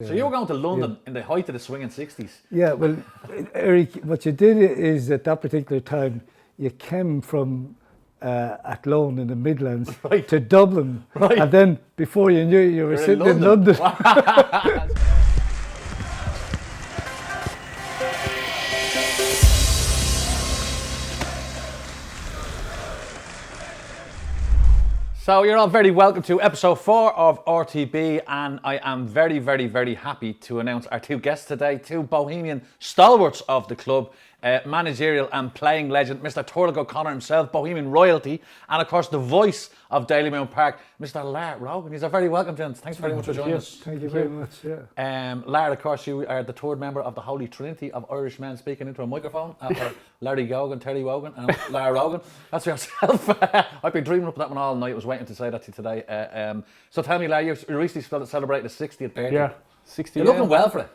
So you were going to London in the height of the swinging 60s? Yeah, well, Eric, what you did is at that particular time, you came from Athlone in the Midlands to Dublin. Right. And then before you knew it, you were sitting in London. So you're all very welcome to episode 4 of RTB, and I am very, very, very happy to announce our two guests today, two Bohemian stalwarts of the club, managerial and playing legend, Mr. Turlough O'Connor himself, Bohemian royalty, and of course the voice of Dalymount Park, Mr. Lar Rogan. You're very welcome, gents. Thanks very much for joining us. Thank you very much, yeah. Lar, of course, you are the third member of the Holy Trinity of Irish men speaking into a microphone after Larry Gogan, Terry Wogan, and Lar Rogan. That's yourself. I've been dreaming up that one all night. I was waiting to say that to you today. So tell me, Lar, you recently celebrated the 60th birthday. Yeah, 60. You're looking well for it.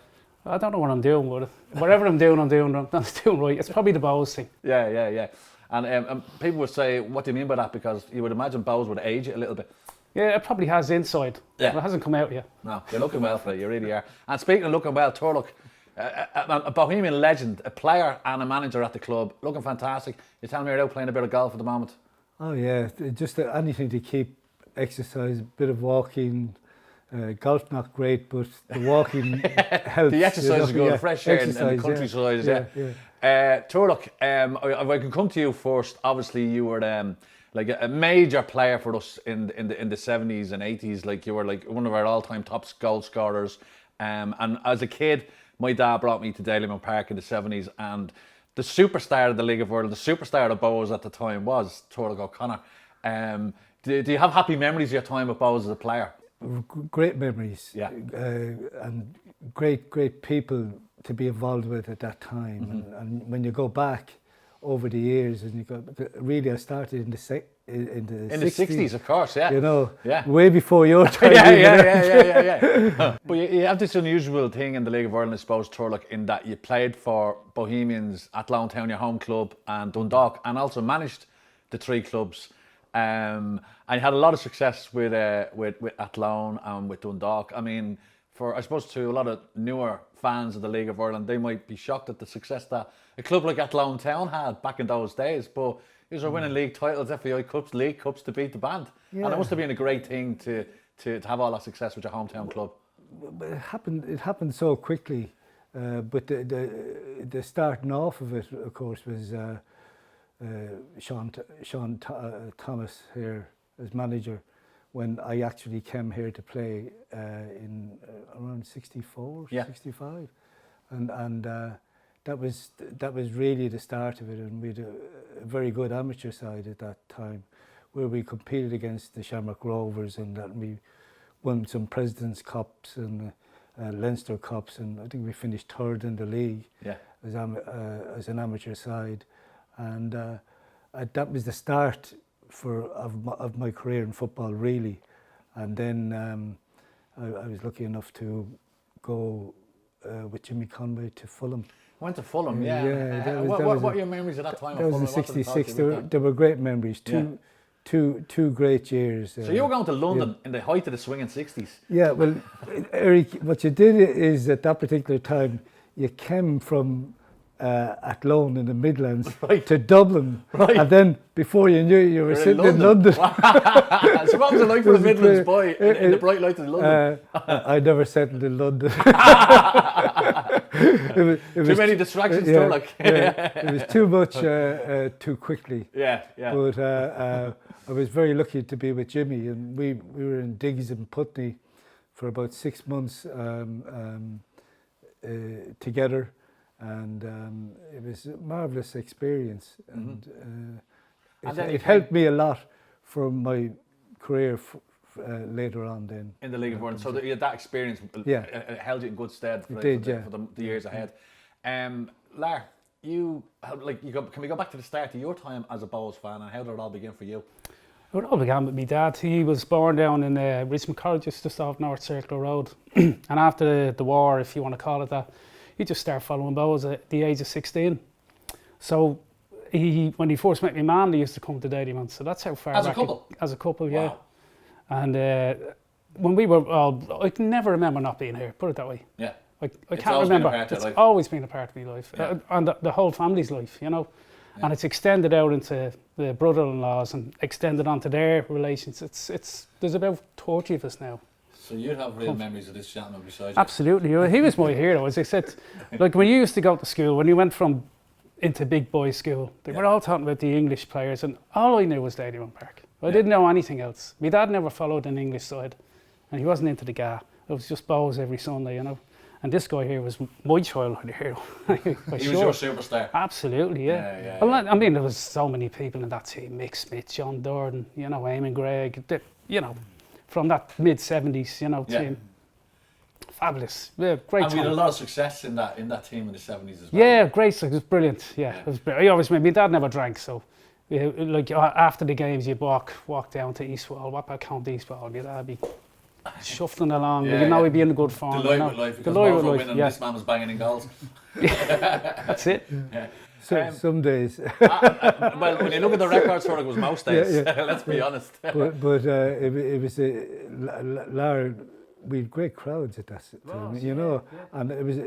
I don't know what I'm doing with it. Whatever I'm doing right. It's probably the Bohs thing. Yeah. And people would say, what do you mean by that? Because you would imagine Bohs would age it a little bit. Yeah, it probably has inside. Yeah. But it hasn't come out yet. No, you're looking well for it. You really are. And speaking of looking well, Turlough, a Bohemian legend, a player and a manager at the club, looking fantastic. You're telling me you're out playing a bit of golf at the moment? Oh yeah, just anything to keep exercise, a bit of walking. Golf not great, but the walking helps. The exercise is good, fresh air and the countryside. Yeah. Turlough, if I can come to you first, obviously you were like a major player for us in the 70s and 80s. Like you were like one of our all-time top goal scorers. And as a kid, my dad brought me to Dalymount Park in the 70s, and the superstar of the League of Ireland, the superstar of Bohs at the time was Turlough O'Connor. Do you have happy memories of your time with Bohs as a player? Great memories, yeah, and great people to be involved with at that time. Mm-hmm. And when you go back over the years, and you go, really, I started in the 60s, of course, yeah. You know, yeah, way before your time. yeah. But you have this unusual thing in the League of Ireland, I suppose, Turlough, in that you played for Bohemians, Athlone Town, your home club, and Dundalk, and also managed the three clubs. And you had a lot of success with Athlone and with Dundalk. I mean, I suppose to a lot of newer fans of the League of Ireland, they might be shocked at the success that a club like Athlone Town had back in those days. But you were winning league titles, FAI Cups, League Cups to beat the band. Yeah. And it must have been a great thing to have all that success with your hometown club. It happened so quickly. But the starting off of it, of course, was Sean Thomas here as manager when I actually came here to play in around 64, yeah. 65, and that was really the start of it. And we had a very good amateur side at that time, where we competed against the Shamrock Rovers, and that we won some President's Cups and Leinster Cups, and I think we finished third in the league, yeah, as an amateur side. And that was the start of my career in football, really. And then I was lucky enough to go with Jimmy Conway to Fulham. Went to Fulham, yeah. What are your memories of that time? That was in '66. There were great memories. Two great years. So you were going to London in the height of the swinging 60s? Yeah. Well, Eric, what you did is at that particular time, you came from Athlone in the Midlands to Dublin, and then before you knew it, you were sitting in London. So what was it like for a Midlands boy in the bright lights of London? I never settled in London. Too many distractions, it was too much too quickly. Yeah. But I was very lucky to be with Jimmy, and we were in digs in Putney for about 6 months together. And it was a marvellous experience, and it helped me a lot for my career later on. Then in the League of Ireland, so that experience held you in good stead for the years ahead. Lar, can we go back to the start of your time as a Bohs fan, and how did it all begin for you? It all began with my dad. He was born down in Richmond College, just off North Circular Road, and after the war, if you want to call it that, he just started following Bohs at the age of 16. So when he first met my mum, they used to come to Dalymount. So that's how far as back. A couple? As a couple, yeah. Wow. And when we were, I can never remember not being here, put it that way. Yeah. I It's can't always been a remember. part of It's life. always been a part of my life, Yeah. and the whole family's life, you know. Yeah. And it's extended out into the brother-in-laws and extended onto their relations. There's about 30 of us now. So you'd have real memories of this gentleman beside you. Absolutely, he was my hero. As I said, like when you used to go to school, when you went from into big boys school, they were all talking about the English players, and all I knew was Dalymount Park. I didn't know anything else. My dad never followed an English side, and he wasn't into the GA. It was just Bohs every Sunday, you know. And this guy here was my childhood hero. He was your superstar. Absolutely, yeah. Well, I mean, there was so many people in that team: Mick Smith, John Durden, you know, Eamon Gregg, you know, from that mid-70s, you know, team. Fabulous, yeah, great. And we had a lot of success in that team in the 70s as well. Yeah, great. It was brilliant. Yeah, it was brilliant. I always remember, my dad never drank, so like after the games, you'd walk down to Eastwall, what about Count Eastwall? Your dad be shuffling along. Yeah, You know, he'd be in a good form. Delight with life, because Delight with Morpho life, winning, yeah. this man was banging in goals. That's it. Yeah. So, some days. Well, when you look at the records for it, was most days. Yeah. Let's be honest. but it was Lar. We had great crowds at that time, you know, and it was,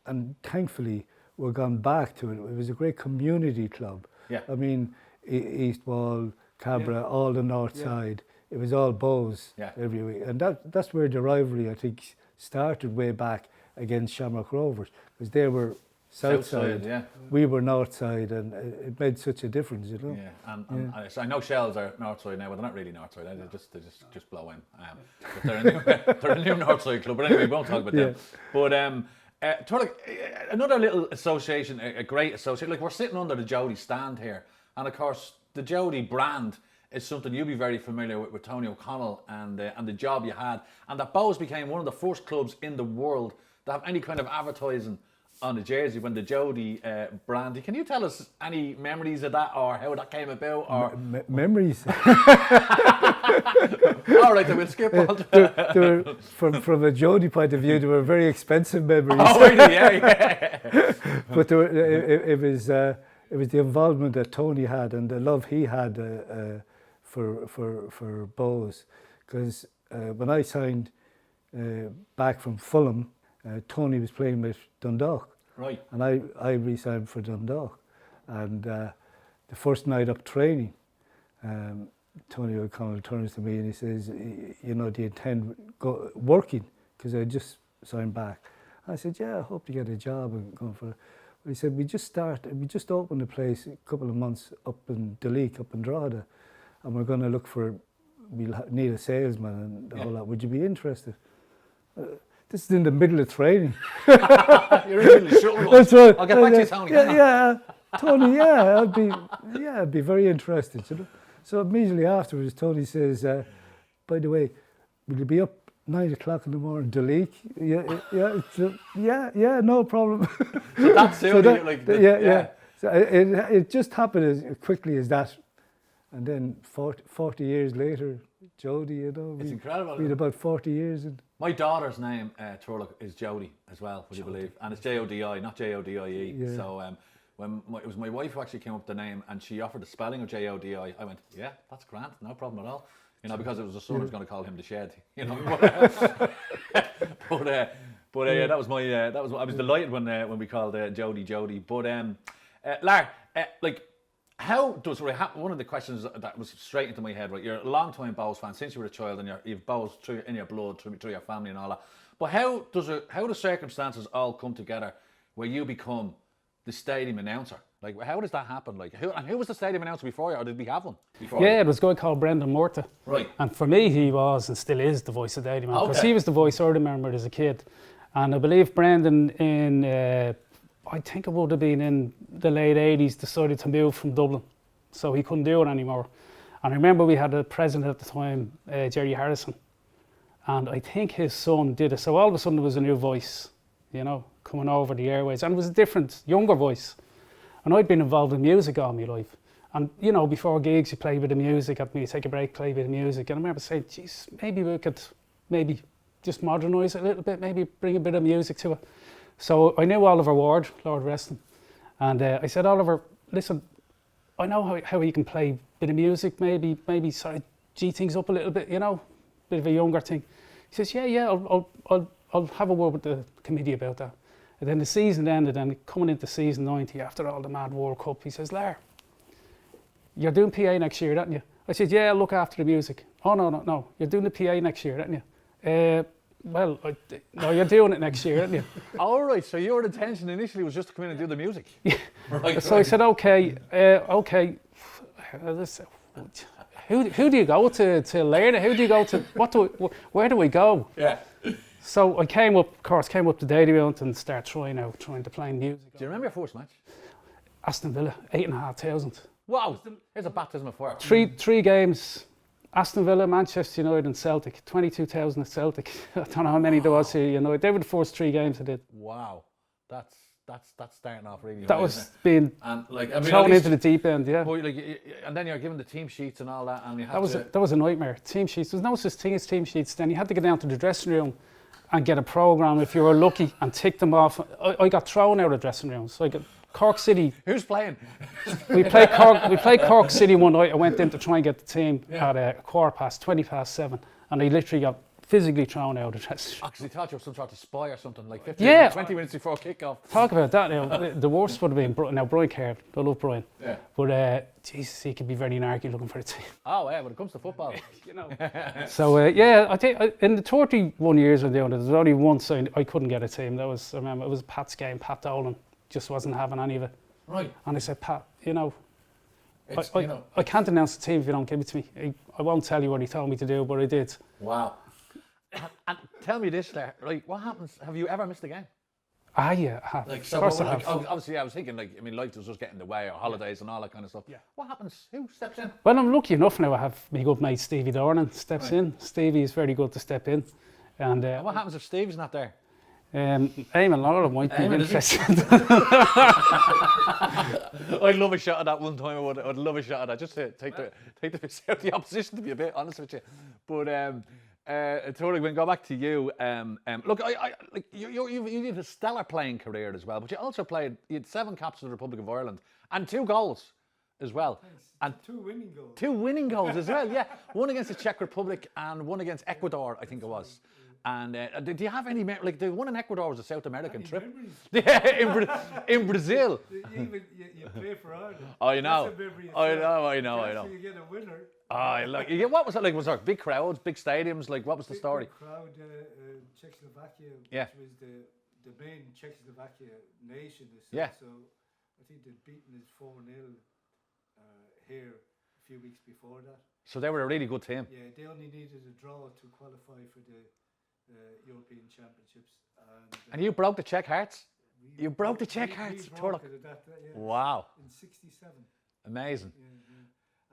and thankfully we're gone back to it. It was a great community club. Yeah. I mean, East Wall, Cabra, all the north side. It was all Bohs every week, and that's where the rivalry, I think, started way back against Shamrock Rovers, because they were south side, we were north side, and it made such a difference, you know. Yeah, and I know Shells are north side now, but they're not really north side. They just blow in. But they're a new north side club. But anyway, we won't talk about them. But Turlough, another little association, a great association. Like, we're sitting under the Jody stand here, and of course the Jody brand is something you'll be very familiar with Tony O'Connell and the job you had, and that Bohs became one of the first clubs in the world to have any kind of advertising on the jersey when the Jody brand. Can you tell us any memories of that, or how that came about? Or memories. All right, then we'll skip on. There were, from a Jody point of view, they were very expensive memories. Oh, really? Yeah. But it was the involvement that Tony had and the love he had for Bohs, because when I signed back from Fulham, Tony was playing with Dundalk. Right. And I re-signed for Dundalk. And the first night up training, Tony O'Connell turns to me and he says, you know, do you intend working? Because I just signed back. I said, yeah, I hope to get a job and going for it. But he said, we just opened the place a couple of months up in Dalymount, up in Drogheda, and we're going to look for, we'll need a salesman and the whole lot. Would you be interested? This is in the middle of training. You're in the middle of shuttle. That's right. I'll get back to you, Tony. Tony, I'd be very interested. You know? So immediately afterwards, Tony says, by the way, will you be up 9 o'clock in the morning, Dalymount? Yeah, no problem. So that's So it just happened as quickly as that. And then 40 years later, Jody, you know. It's incredible. We had about 40 years. My daughter's name, Turlough, is Jody as well, would you believe? And it's Jodi, not Jodie. Yeah. So it was my wife who actually came up with the name, and she offered the spelling of Jodi. I went, yeah, that's grand, no problem at all. You know, because it was the son who was going to call him the Shed. You know, that was my. I was delighted when we called Jody. But Lar, like, how does one of the questions that was straight into my head, right? You're a long-time Bohs fan since you were a child, and you've Bohs in your blood, through your family and all that. But how do circumstances all come together where you become the stadium announcer? Like, how does that happen? Like, who was the stadium announcer before you, or did we have one before? Yeah, it was a guy called Brendan Murta. Right. And for me, he was and still is the voice of Dalymount, because he was the voice I remembered as a kid. And I believe Brendan in, I think it would have been in the late 80s, decided to move from Dublin. So he couldn't do it anymore. And I remember we had a president at the time, Jerry Harrison. And I think his son did it. So all of a sudden there was a new voice, you know, coming over the airways. And it was a different, younger voice. And I'd been involved in music all my life. And, you know, before gigs, you play with the music. After you take a break, play with the music. And I remember saying, geez, maybe we could just modernise it a little bit, maybe bring a bit of music to it. So I knew Oliver Ward, Lord rest him. And I said, Oliver, listen, I know how you can play a bit of music, maybe sort of G things up a little bit, you know. bit of a younger thing. He says, yeah, I'll have a word with the committee about that. And then the season ended, and coming into season 90 after all the mad World Cup, he says, Lar, you're doing PA next year, aren't you? I said, yeah, I'll look after the music. Oh, no, you're doing the PA next year, aren't you? Well, no, you're doing it next year, aren't you? All right, so your intention initially was just to come in and do the music. Yeah. Right, So I said, okay. Who do you go to learn it? Who do you go to? Where do we go? Yeah. So I came up to Dalymount and started trying to play music. Do you remember your first match? Aston Villa, 8,500. Wow, here's a baptism of fire. Three games. Aston Villa, Manchester United and Celtic. 22,000 at Celtic. I don't know how many there was here, you know. They were the first 3 games I did. Wow, that's starting off really. That was being and thrown into the deep end, yeah. But and then you're given the team sheets and all that, and you had that was a nightmare. Team sheets. There's no such thing as team sheets. Then you had to get down to the dressing room and get a program if you were lucky and tick them off. I got thrown out of the dressing room. So I got Cork City. Who's playing? We played Cork City one night. I went in to try and get the team at 7:15, and I literally got physically thrown out of the dressing room. Actually, thought you were some sort of spy or something, like 20 minutes before kick-off. Talk about that now. The worst would have been Brian Kerr. I love Brian. Yeah. But Jesus, he could be very narky looking for the team. Oh yeah, when it comes to football, you know. So I think in the 31 years I'm doing it, there's only once I couldn't get a team. I remember it was Pat's game. Pat Dolan just wasn't having any of it. Right. And I said, Pat, I can't announce the team if you don't give it to me. I won't tell you what he told me to do, but I did. Wow. And tell me this, there, like, what happens? Have you ever missed a game? Yeah, I have. Like, of course I have. Obviously, I was thinking, life was just getting in the way, or holidays and all that kind of stuff. Yeah. What happens? Who steps in? Well, I'm lucky enough now. I have my good mate Stevie Dornan steps in. Stevie is very good to step in. And what happens if Stevie's not there? Eamon Laura might be interested. I'd love a shot at that one time. I'd love a shot at that, just to take the piss out of the opposition, to be a bit honest with you. But Turlough, when go back to you, look, you had a stellar playing career as well, but you also you had 7 caps for the Republic of Ireland and 2 goals as well. Thanks. And 2 winning goals. 2 winning goals as well, yeah. One against the Czech Republic and one against Ecuador, I think it was. And do you have any, like, the one in Ecuador was a South American trip? Yeah, in Brazil. You play for Ireland. I know. I know. You get a winner. What was it like? Was there big crowds, big stadiums? Like, what was the story? Big crowd, Czechoslovakia, yeah. which was the main Czechoslovakia nation. Yeah. So I think they'd beaten us 4-0 here a few weeks before that. So they were a really good team. Yeah, they only needed a draw to qualify for the European Championships. And you broke the Czech hearts? You broke the Czech hearts, Turlough. Wow. In '67. Amazing. Yeah.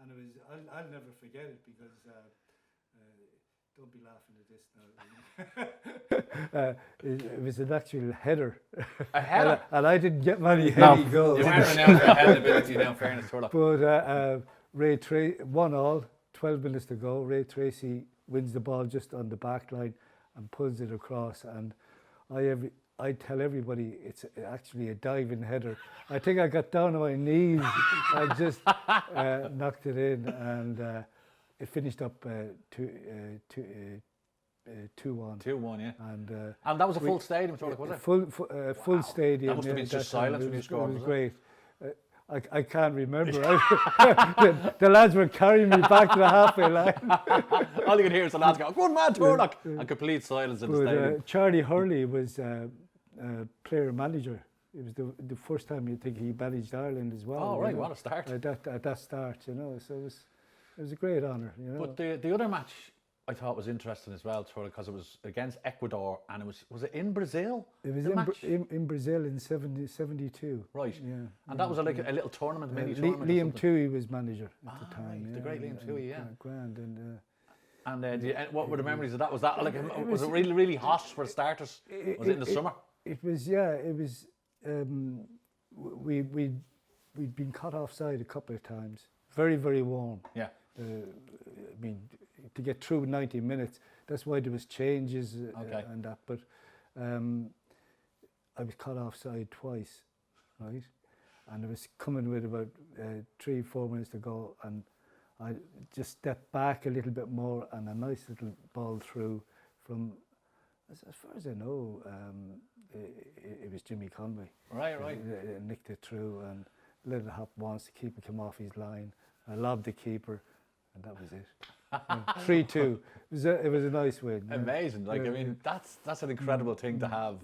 And it was, I'll never forget it because, don't be laughing at this now. It was an actual header. A header? And I didn't get many heady goals. You weren't renowned for head ability now, fairness, Turlough. But Ray Tracy, 1-1, 12 minutes to go. Ray Tracy wins the ball just on the back line and pulls it across, and I tell everybody it's actually a diving header. I think I got down on my knees and just knocked it in, and it finished up 2-1. 2-1, yeah. And that was a full stadium, was it? Full stadium. That must have been just silent when you scored. It was great. I can't remember. The lads were carrying me back to the halfway line. All you can hear is the lads go, "Good man, Turlough!" And complete silence in the stadium. Charlie Hurley was player manager. It was the first time you think he managed Ireland as well. Oh right, what a start! At that start, you know. So it was a great honour, you know. But the other match I thought was interesting as well, Turlough, because it was against Ecuador, and was it in Brazil? It was in Brazil in 72. Right. Yeah. And that was like a little tournament, mini tournament. Liam Toohey was manager at the time. Right, yeah, the great Liam Toohey, yeah. Grand and what were the memories of that? Was that like was it really, really hot for starters? Was it in the summer? It was, yeah. It was. We'd been cut offside a couple of times. Very, very warm. Yeah. I mean, to get through 90 minutes, that's why there was changes and that. But I was cut offside twice, right? And I was coming with about 3-4 minutes to go, and I just stepped back a little bit more, and a nice little ball through from, as far as I know, it was Jimmy Conway. Right. Nicked it through, and let it hop once. The keeper came off his line. I lobbed the keeper, and that was it. 3-2. It was a nice win. Amazing. Like, I mean, that's an incredible thing to have.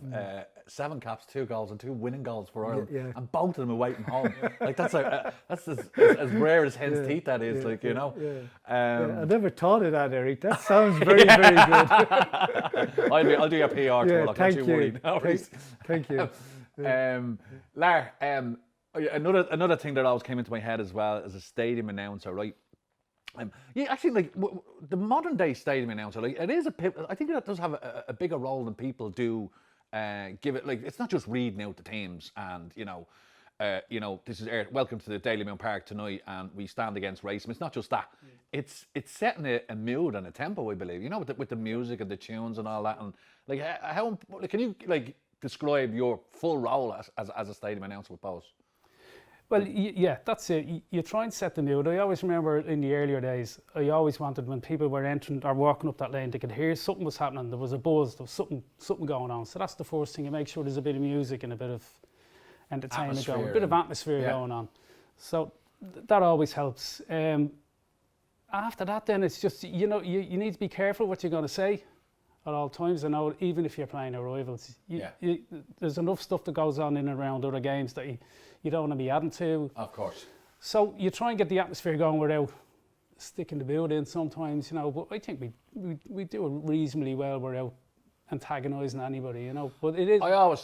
7 caps, 2 goals, and 2 winning goals for Ireland, and both of them away from home. Like, that's as rare as hen's teeth that is. Like, you know. I never thought of that, Eric. That sounds very, very good. I'll do your PR tour. Like, thank don't you. worry. No worries. Thank you. Lar, another thing that always came into my head as well as a stadium announcer, right? Actually, like the modern day stadium announcer, like it is I think that does have a bigger role than people do give it. Like, it's not just reading out the teams and this is welcome to the Dalymount Park tonight, and we stand against racism. It's not just that. It's setting a mood and a tempo, I believe. You know, with the music and the tunes and all that. And like, how can you like describe your full role as a stadium announcer with Bohs? Well, yeah, that's it. You try and set the mood. I always remember in the earlier days, I always wanted when people were entering or walking up that lane, they could hear something was happening. There was a buzz. There was something going on. So that's the first thing. You make sure there's a bit of music and a bit of entertainment going, a bit of atmosphere going on. So that always helps. After that, then it's just you need to be careful what you're going to say at all times. I know even if you're playing our rivals, there's enough stuff that goes on in and around other games that you don't want to be adding to. Of course. So you try and get the atmosphere going without sticking the boot in sometimes, but I think we do it reasonably well without antagonising anybody, But it is. I always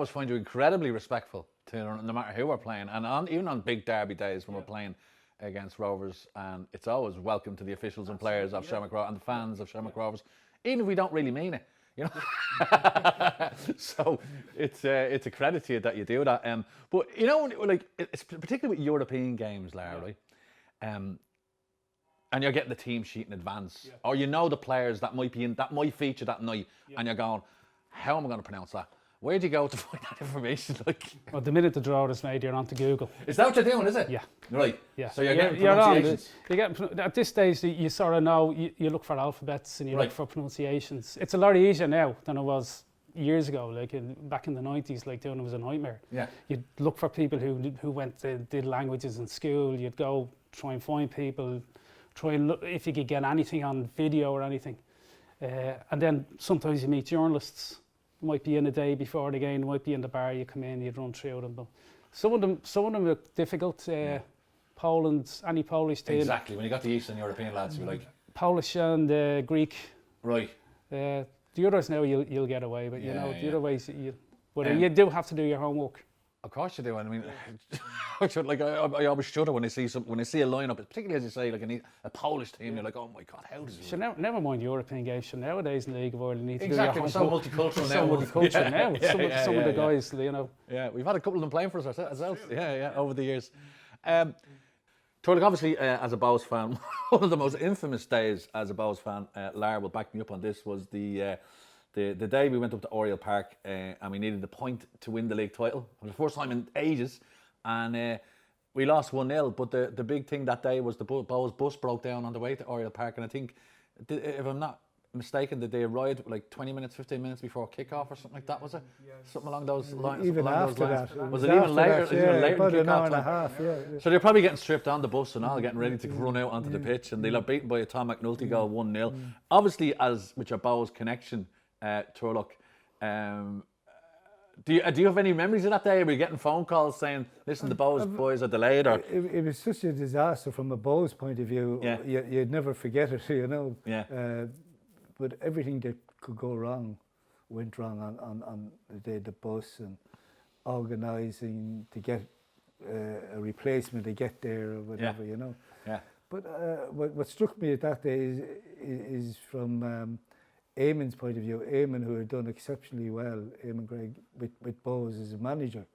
find you incredibly respectful to no matter who we're playing, and even on big derby days when we're playing against Rovers, and it's always welcome to the officials and players of Shamrock Rovers and the fans of Shamrock Rovers, even if we don't really mean it. So it's a credit to you that you do that. But like it's particularly with European games, Lar, right? And you're getting the team sheet in advance, or the players that might feature that night, and you're going, how am I going to pronounce that? Where do you go to find that information? Like, well, the minute the draw is made, you're on to Google. Is that what you're doing? Is it? Yeah. Right. Yeah. So you're getting pronunciations. At this stage, you sort of know. You look for alphabets and you look for pronunciations. It's a lot easier now than it was years ago. Like back in the 90s, like doing it was a nightmare. Yeah. You'd look for people who went to did languages in school. You'd go try and find people, try and look if you could get anything on video or anything, and then sometimes you meet journalists. Might be in a day before the game, might be in the bar, you come in, you'd run through them. But some of them are difficult. Poland, any Polish team. Exactly, when you got the Eastern European lads, you're like... Polish and Greek. Right. The others now you'll get away, but the other ways, you do have to do your homework. Of course you do. I mean, like I always shudder when I see a lineup, particularly as you say, like a Polish team. You're like, oh my God, how does it? So never mind European games. So nowadays in the League of Ireland, you need to exactly. do We're so multicultural now. Multicultural now. Some of the guys, Yeah, we've had a couple of them playing for us ourselves. Yeah, over the years. Turlough, obviously, as a Bohs fan, one of the most infamous days as a Bohs fan, Lar will back me up on this, was the day we went up to Oriel Park and we needed the point to win the league title for the first time in ages, and we lost 1-0. But the big thing that day was the Bohs bus broke down on the way to Oriel Park, and I think, if I'm not mistaken, that they arrived like 20 minutes, 15 minutes before kick-off or something like that, was it? Something along those lines. Even after that. Was it even later? About an hour and a half, So they're probably getting stripped on the bus and all, getting ready to run out onto the pitch, and they got beaten by a Tom McNulty goal 1-0. Obviously, as with your Bohs connection, Turlough, do you have any memories of that day? Were you getting phone calls saying, listen, the Bohs boys are delayed? Or it was such a disaster from a Bohs point of view. Yeah. You'd never forget it, Yeah. But everything that could go wrong went wrong on the day of the bus, and organising to get a replacement to get there or whatever, Yeah. But what struck me at that day is from Eamon's point of view. Eamon, who had done exceptionally well, Eamon Gregg, with Bohs as a manager,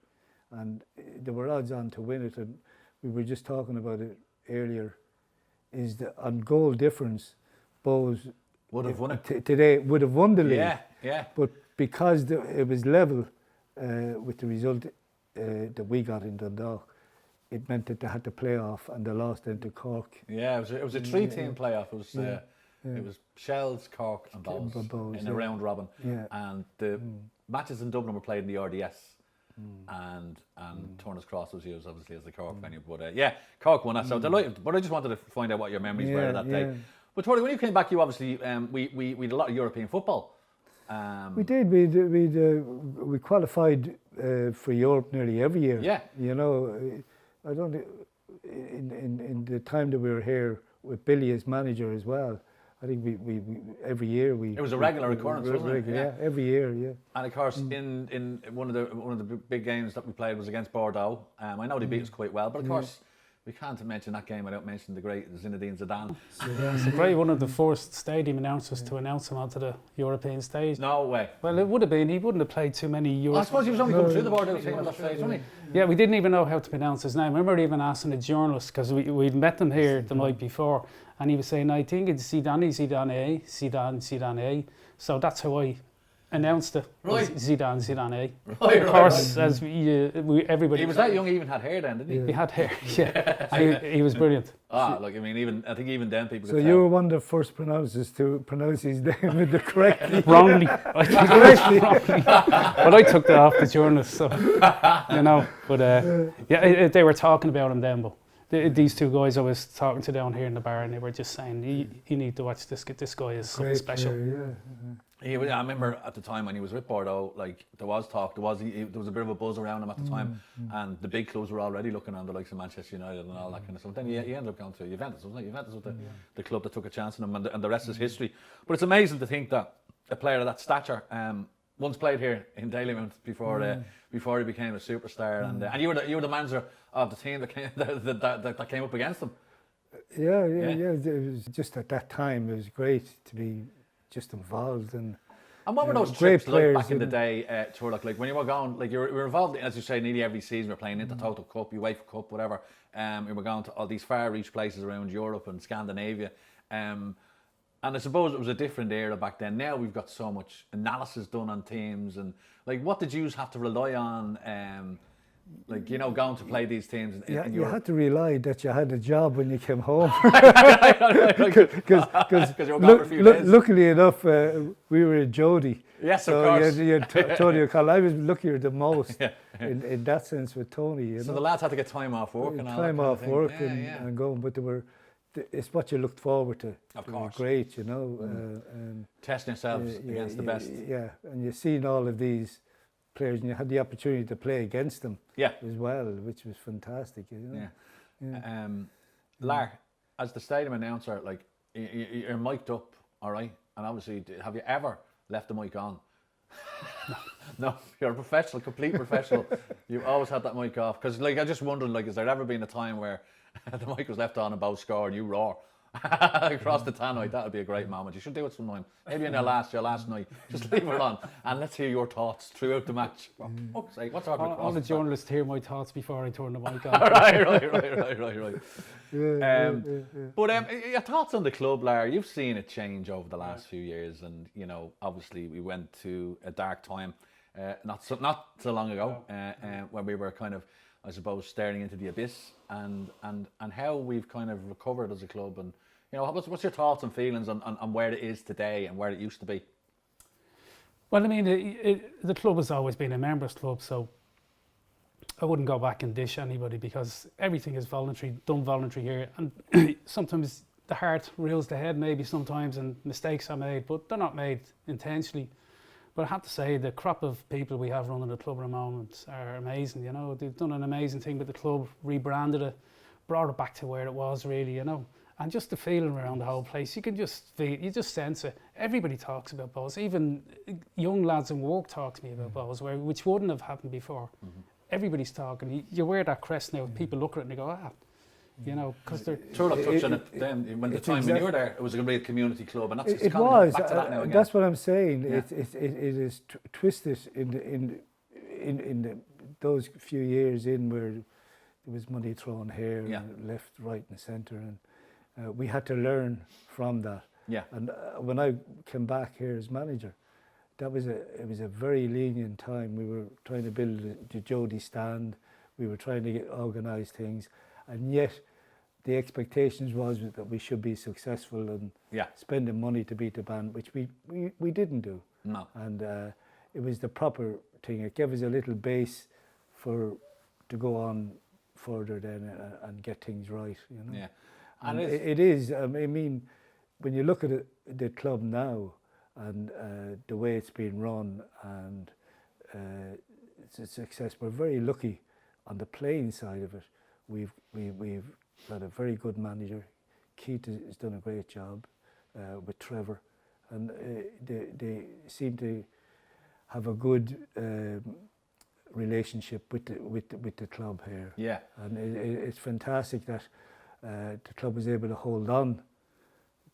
and there were odds on to win it, and we were just talking about it earlier, is the on goal difference, Bohs would have won it. Today would have won the league. Yeah. But because it was level with the result that we got in Dundalk, it meant that they had to play off, and they lost into Cork. Yeah, it was a 3-team playoff. It was Shells, Cork, and Bohs in a round robin. Yeah. And the matches in Dublin were played in the RDS. And Turner's Cross was used obviously as the Cork venue, but Cork won that. So delighted. But I just wanted to find out what your memories were of that day. But Turlough, when you came back, you obviously we did a lot of European football. We did. We qualified for Europe nearly every year. Yeah. You know, I don't. In the time that we were here with Billy as manager as well, I think we every year we. It was a regular occurrence, wasn't it? Yeah, every year, yeah. And of course, in one of the big games that we played was against Bordeaux. I know they beat us quite well, but of course, we can't mention that game without mentioning the great Zidane. It's probably one of the first stadium announcers to announce him onto the European stage. No way. Well, it would have been. He wouldn't have played too many European. I suppose he was only coming through the Bordeaux team at that stage, wasn't he? Yeah, we didn't even know how to pronounce his name. I remember even asking the journalist, because we'd met them here the night before, and he was saying, I think it's Zidane. So that's how I announced it. Right. Zidane. Right, of course, as everybody. He was that young, he even had hair then, didn't he? He had hair, yeah. He was brilliant. Like, I mean, I think even then people could So tell. you were one of the first pronouncers to pronounce his name correctly. Wrongly. I took it wrongly. But I took that off the journalist, so, you know. But, they were talking about him then, but these two guys I was talking to down here in the bar, and they were just saying, you need to watch this. This guy is something special. Yeah. I remember at the time when he was with Bordeaux, like there was talk, there was a bit of a buzz around him at the time, and the big clubs were already looking on the likes of Manchester United and all that kind of stuff. Then he ended up going to Juventus, wasn't it? Juventus was the club that took a chance on him, and the rest is history. But it's amazing to think that a player of that stature once played here in Dalymount before he became a superstar, and you were the manager of the team that came up against him. Yeah. It was just at that time, it was great to be just involved. And what were those trips like back in the day, Turlough? Like when you were going, like you were involved, as you say, nearly every season. We were playing Intertoto Cup, UEFA Cup, whatever. We were going to all these far-reach places around Europe and Scandinavia. And I suppose it was a different era back then. Now we've got so much analysis done on teams, and like, what did you have to rely on? Like, you know, going to play these teams in Europe. You had to rely that you had a job when you came home. Because luckily enough, we were at Jody. Yes, of course. You had Tony O'Connor. I was luckier the most in that sense with Tony. You know? So the lads had to get time off work and all that. Time off work and going, but it's what you looked forward to. Of course. Great, you know. Testing yourselves against the best. Yeah, and you've seen all of these players, and you had the opportunity to play against them as well, which was fantastic. You know? Lar, as the stadium announcer, like you're mic'd up, all right, and obviously, have you ever left the mic on? No, you're a professional, complete professional. You've always had that mic off, because like I just wondered, like, has there ever been a time where the mic was left on and both score and you roar across the tannoy? That would be a great moment. You should do it sometime. Maybe in your last night. Just leave it on and let's hear your thoughts throughout the match. For fuck's sake, what's happening? All the journalists hear my thoughts before I turn the mic on. right. But your thoughts on the club, Lar? You've seen it change over the last few years, and you know, obviously we went to a dark time not so long ago when we were kind of, I suppose, staring into the abyss, and how we've kind of recovered as a club, and you know, what's your thoughts and feelings on where it is today and where it used to be? Well, I mean, the club has always been a members club, so I wouldn't go back and dish anybody, because everything is voluntary, done voluntary here, and sometimes the heart reels the head maybe sometimes, and mistakes are made, but they're not made intentionally. But I have to say, the crop of people we have running the club at the moment are amazing. You know, they've done an amazing thing with the club, rebranded it, brought it back to where it was really, you know. And just the feeling around the whole place, you can just feel, you just sense it. Everybody talks about Bohs. Even young lads in work talk to me about Bohs, which wouldn't have happened before. Everybody's talking. You wear that crest now, people look at it and they go, you know, because they're... Turlough touched on it then, when when you were there, it was a great community club, and that's it was. Back to that now again. That's what I'm saying. Yeah. It is twisted in those few years in where there was money thrown here, and left, right, and centre, and we had to learn from that. Yeah. And when I came back here as manager, it was a very lenient time. We were trying to build the Jody stand. We were trying to organise things, and yet the expectations was that we should be successful and spending money to beat the band, which we didn't do. No. And it was the proper thing. It gave us a little base to go on further then and get things right, you know. Yeah. And it is, I mean, when you look at the club now and the way it's been run and it's a success, we're very lucky on the playing side of it. We've got a very good manager. Keith has done a great job with Trevor, and they seem to have a good relationship with the club here. Yeah. And it's fantastic that the club was able to hold on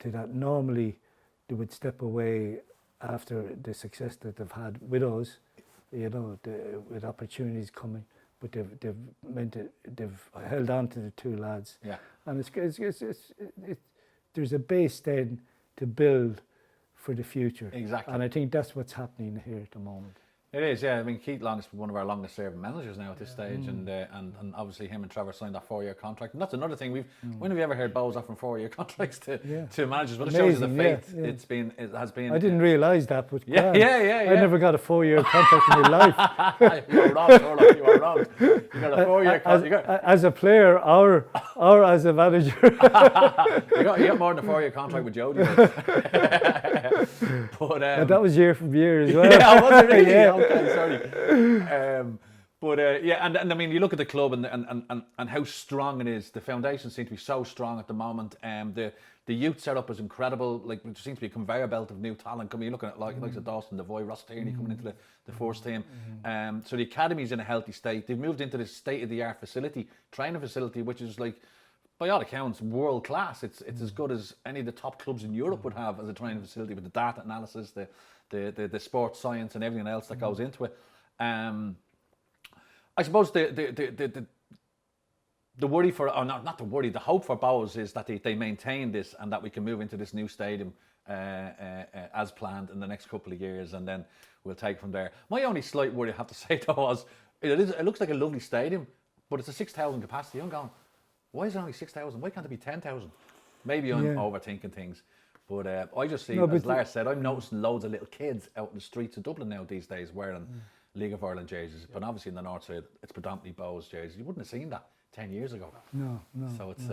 to that. Normally, they would step away after the success that they've had with us, you know, with opportunities coming. But they've held on to the two lads. Yeah. And there's a base then to build for the future. Exactly. And I think that's what's happening here at the moment. It is, yeah. I mean, Keith Long is one of our longest serving managers now at this stage, and obviously him and Trevor signed that 4-year contract. And that's another thing. When have you ever heard Bohs offering 4-year contracts to managers? Well, it shows you the faith it has been. I didn't realise that, but yeah. I never got a 4-year contract in my life. You were wrong, Turlough. You were wrong. You got a 4-year contract. As a player, or as a manager. you got more than a 4-year contract with Jody. But that was year from year as well. Yeah, was it really? Yeah. Okay, sorry. But and I mean, you look at the club and how strong it is. The foundation seems to be so strong at the moment. The youth setup is incredible. Like, there seems to be a conveyor belt of new talent coming. You're looking at like Dawson Devoy, Ross Tierney coming into the first team. So the academy's in a healthy state. They've moved into this state-of-the-art training facility, which is like, by all accounts, world class. It's as good as any of the top clubs in Europe would have as a training facility, with the data analysis, the sports science, and everything else that goes into it. I suppose the worry for, or not the worry, the hope for Bohs is that they maintain this and that we can move into this new stadium as planned in the next couple of years, and then we'll take from there. My only slight worry, I have to say, though, was it looks like a lovely stadium, but it's a 6,000 capacity. I'm going, why is it only 6,000? Why can't it be 10,000? Maybe I'm overthinking things. But I just see, as Lars said, I'm noticing loads of little kids out in the streets of Dublin now these days wearing League of Ireland jerseys. But obviously in the north side, it's predominantly Bohs jerseys. You wouldn't have seen that 10 years ago. No. So it's,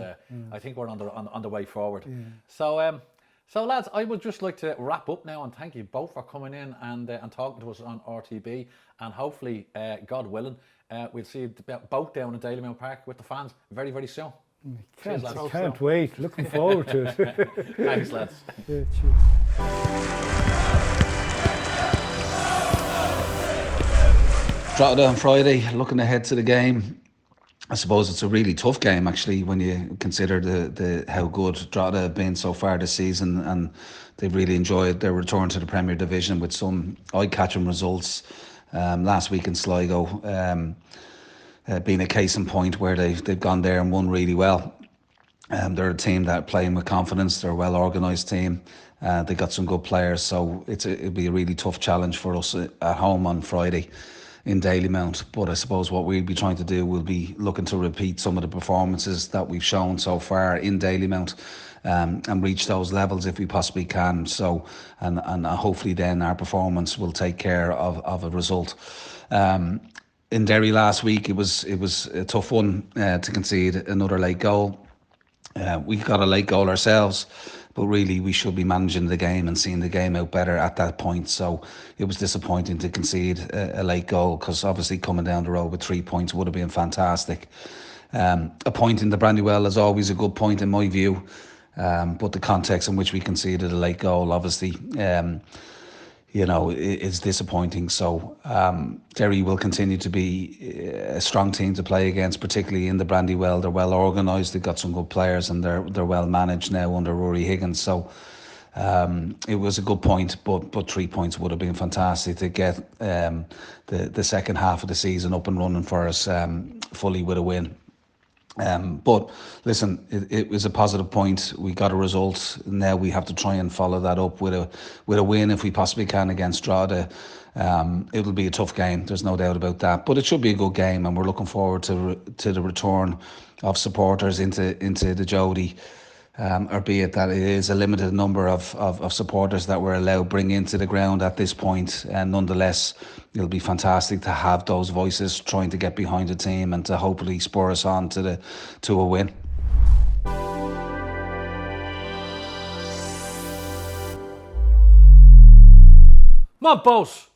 I think we're on the way forward. Yeah. So lads, I would just like to wrap up now and thank you both for coming in and talking to us on RTB. And hopefully, God willing, we'll see you both down in Dalymount Park with the fans very, very soon. Can't wait. Looking forward to it. Thanks, lads. Yeah, cheers. Drogheda on Friday, looking ahead to the game. I suppose it's a really tough game, actually, when you consider the how good Drogheda have been so far this season, and they've really enjoyed their return to the Premier Division with some eye-catching results last week in Sligo. Being a case in point where they've gone there and won really well. They're a team that are playing with confidence. They're a well-organised team. They got some good players, so it'll be a really tough challenge for us at home on Friday in Dalymount. But I suppose what we'll be trying to do, we'll be looking to repeat some of the performances that we've shown so far in Dalymount, and reach those levels if we possibly can. So, and hopefully then our performance will take care of a result. In Derry last week, it was a tough one to concede another late goal. We got a late goal ourselves, but really we should be managing the game and seeing the game out better at that point. So it was disappointing to concede a late goal, because obviously coming down the road with 3 points would have been fantastic. A point in the Brandywell is always a good point in my view, but the context in which we conceded a late goal, obviously, it's disappointing. So Derry will continue to be a strong team to play against, particularly in the Brandywell. They're well organised, they've got some good players, and they're well managed now under Rory Higgins. So it was a good point, but 3 points would have been fantastic to get the second half of the season up and running for us fully with a win. But listen, it was a positive point. We got a result. Now we have to try and follow that up with a win if we possibly can against Drogheda. It'll be a tough game. There's no doubt about that. But it should be a good game, and we're looking forward to the return of supporters into the Jody. Albeit that it is a limited number of supporters that we're allowed bring into the ground at this point, and nonetheless it'll be fantastic to have those voices trying to get behind the team and to hopefully spur us on to a win. Come on, Bohs.